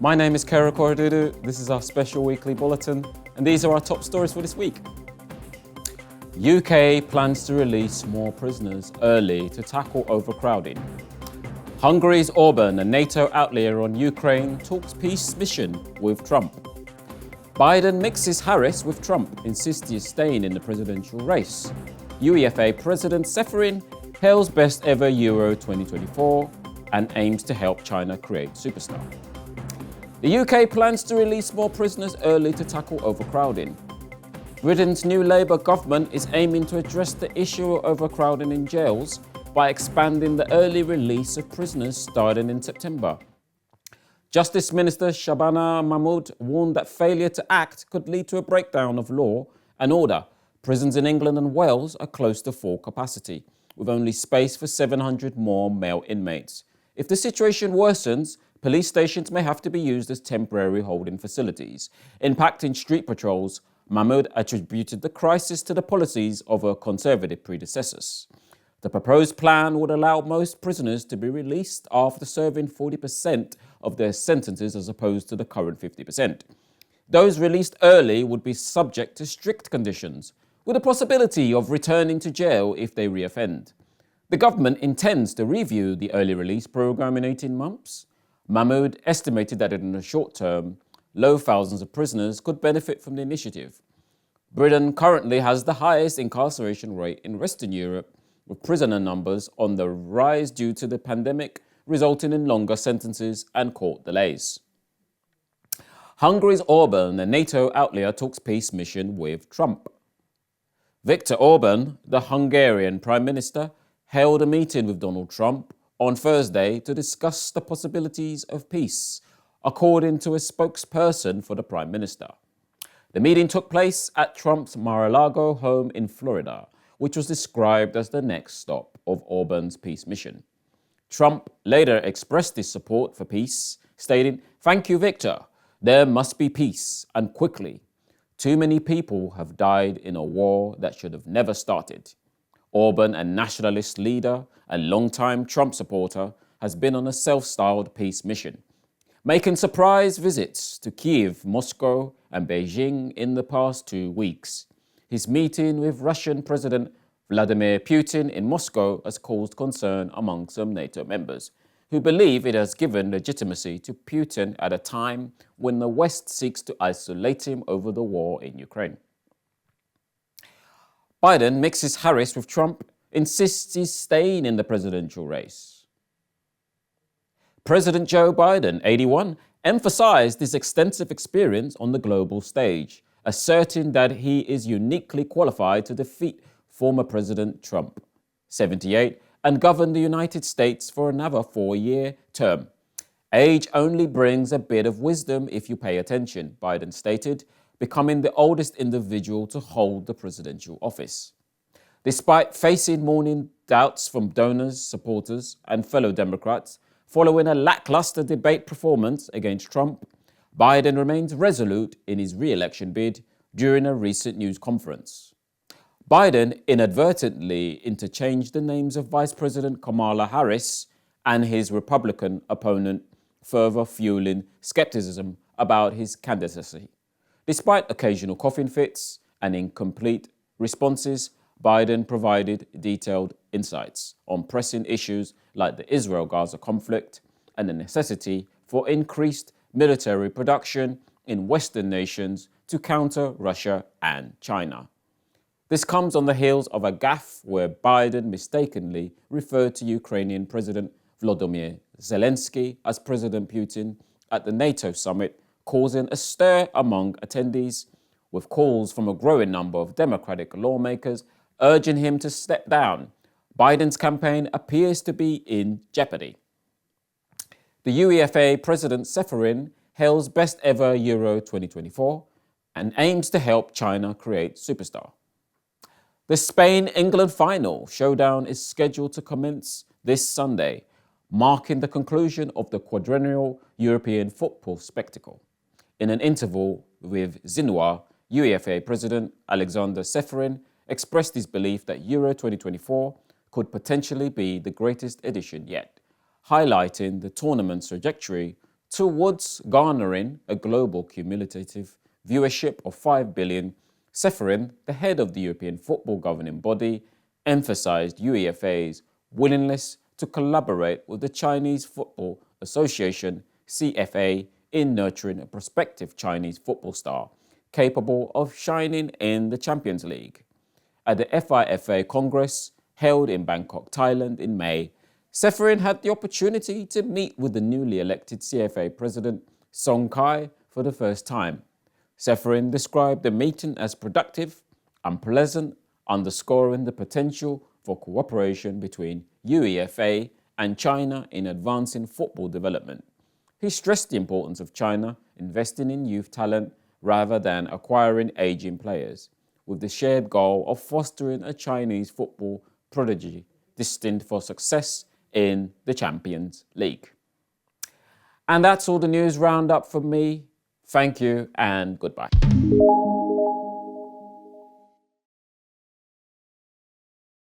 My name is Kara Koradudu. This is our special weekly bulletin, and these are our top stories for this week. UK plans to release more prisoners early to tackle overcrowding. Hungary's Orban, a NATO outlier on Ukraine, talks peace mission with Trump. Biden mixes Harris with Trump, insists he is staying in the presidential race. UEFA President Seferin hails best ever Euro 2024 and aims to help China create superstar. The UK plans to release more prisoners early to tackle overcrowding. Britain's new Labour government is aiming to address the issue of overcrowding in jails by expanding the early release of prisoners starting in September. Justice Minister Shabana Mahmood warned that failure to act could lead to a breakdown of law and order. Prisons in England and Wales are close to full capacity, with only space for 700 more male inmates. If the situation worsens, police stations may have to be used as temporary holding facilities. Impacting street patrols, Mahmood attributed the crisis to the policies of her Conservative predecessors. The proposed plan would allow most prisoners to be released after serving 40% of their sentences as opposed to the current 50%. Those released early would be subject to strict conditions, with the possibility of returning to jail if they reoffend. The government intends to review the early release program in 18 months. Mahmood estimated that in the short term, low thousands of prisoners could benefit from the initiative. Britain currently has the highest incarceration rate in Western Europe, with prisoner numbers on the rise due to the pandemic, resulting in longer sentences and court delays. Hungary's Orban, a NATO outlier, talks peace mission with Trump. Viktor Orban, the Hungarian Prime Minister, held a meeting with Donald Trump on Thursday to discuss the possibilities of peace, according to a spokesperson for the Prime Minister. The meeting took place at Trump's Mar-a-Lago home in Florida, which was described as the next stop of Orban's peace mission. Trump later expressed his support for peace, stating, "Thank you, Victor. There must be peace, and quickly. Too many people have died in a war that should have never started." Orban, a nationalist leader and longtime Trump supporter, has been on a self-styled peace mission, making surprise visits to Kyiv, Moscow, and Beijing in the past 2 weeks. His meeting with Russian President Vladimir Putin in Moscow has caused concern among some NATO members, who believe it has given legitimacy to Putin at a time when the West seeks to isolate him over the war in Ukraine. Biden mixes Harris with Trump, insists he's staying in the presidential race. President Joe Biden, 81, emphasized his extensive experience on the global stage, asserting that he is uniquely qualified to defeat former President Trump, 78, and govern the United States for another 4-year term. "Age only brings a bit of wisdom if you pay attention," Biden stated, becoming the oldest individual to hold the presidential office. Despite facing morning doubts from donors, supporters, and fellow Democrats following a lackluster debate performance against Trump, Biden remains resolute in his re-election bid during a recent news conference. Biden inadvertently interchanged the names of Vice President Kamala Harris and his Republican opponent, further fueling skepticism about his candidacy. Despite occasional coughing fits and incomplete responses, Biden provided detailed insights on pressing issues like the Israel-Gaza conflict and the necessity for increased military production in Western nations to counter Russia and China. This comes on the heels of a gaffe where Biden mistakenly referred to Ukrainian President Volodymyr Zelensky as President Putin at the NATO summit, causing a stir among attendees, with calls from a growing number of Democratic lawmakers urging him to step down. Biden's campaign appears to be in jeopardy. The UEFA President Seferin hails best ever Euro 2024 and aims to help China create superstar. The Spain-England final showdown is scheduled to commence this Sunday, marking the conclusion of the quadrennial European football spectacle. In an interview with Xinhua, UEFA President Alexander Seferin expressed his belief that Euro 2024 could potentially be the greatest edition yet, highlighting the tournament's trajectory Towards garnering a global cumulative viewership of 5 billion, Ceferin, the head of the European football governing body, emphasized UEFA's willingness to collaborate with the Chinese Football Association, CFA, in nurturing a prospective Chinese football star capable of shining in the Champions League. At the FIFA Congress held in Bangkok, Thailand in May, Ceferin had the opportunity to meet with the newly elected CFA president, Song Kai, for the first time. Ceferin described the meeting as productive and pleasant, underscoring the potential for cooperation between UEFA and China in advancing football development. He stressed the importance of China investing in youth talent rather than acquiring aging players, with the shared goal of fostering a Chinese football prodigy destined for success in the Champions League. And that's all the news roundup from me. Thank you and goodbye.